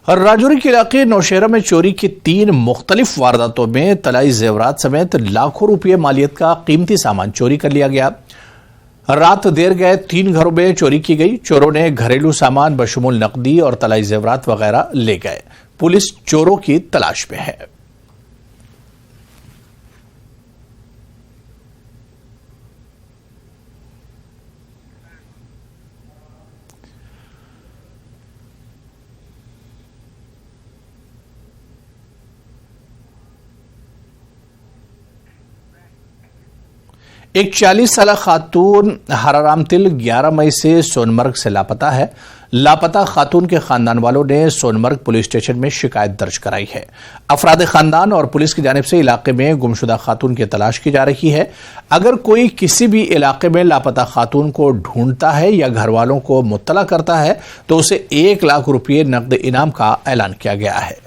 और राजौरी के इलाके नौशहरा में चोरी की 3 मुख्तलिफ वारदातों में तलाई जेवरात समेत लाखों रुपये मालियत का कीमती सामान चोरी कर लिया गया। रात देर गए 3 घरों में चोरी की गई। चोरों ने घरेलू सामान बशमूल नकदी और तलाई जेवरात वगैरह ले गए। पुलिस चोरों की तलाश में है। एक 40 साल खातून हराराम तिल 11 मई से सोनमर्ग से लापता है। लापता खातून के खानदान वालों ने सोनमर्ग पुलिस स्टेशन में शिकायत दर्ज कराई है। अफराद खानदान और पुलिस की जानिब से इलाके में गुमशुदा खातून की तलाश की जा रही है। अगर कोई किसी भी इलाके में लापता खातून को ढूंढता है या घर वालों को मुत्तला करता है तो उसे 1 लाख रुपये नकद इनाम का ऐलान किया गया है।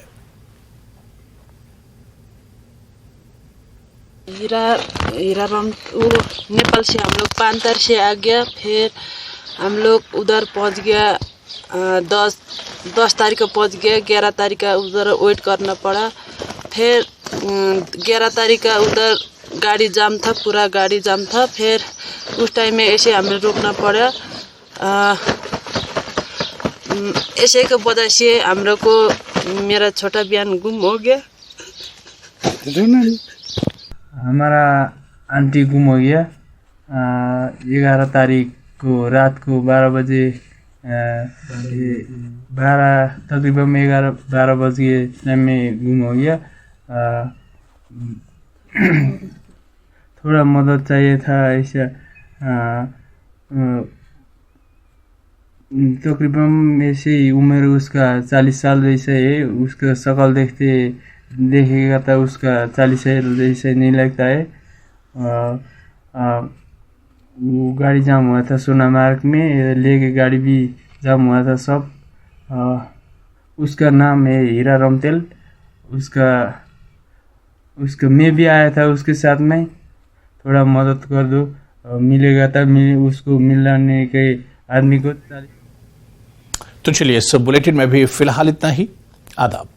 हीरा राम नेपाल से हम लोग पांतर से आ गया। फिर हम लोग उधर पहुंच गया 10 तारीख को पहुंच गया। 11 तारीख का उधर वेट करना पड़ा। फिर 11 तारीख का उधर गाड़ी जाम था, पूरा गाड़ी जाम था। फिर उस टाइम में ऐसे हमें रुकना पड़ा। ऐसे की वजह से हम लोग को मेरा छोटा बहन गुम हो गया। हमारा आंटी गुम हो गया। 11 तारीख को रात को 12 बजे तकरीबन 11-12 बजे टाइम में गुम हो गया। थोड़ा मदद चाहिए था ऐसा। तकरीबन ऐसे ही उम्र उसका 40 साल जैसे है। उसका शक्ल देखेगा तो उसका 40 साल जैसे नहीं लगता है। वो गाड़ी जाम हुआ था सोनामार्ग में, लेके गाड़ी भी जाम हुआ था सब। उसका नाम है हीरा रमतेल। उसका मैं भी आया था उसके साथ में। थोड़ा मदद कर दो, मिलेगा तो उसको मिलने के आदमी को। तो चलिए इस बुलेटिन में भी फिलहाल इतना ही। आदाब।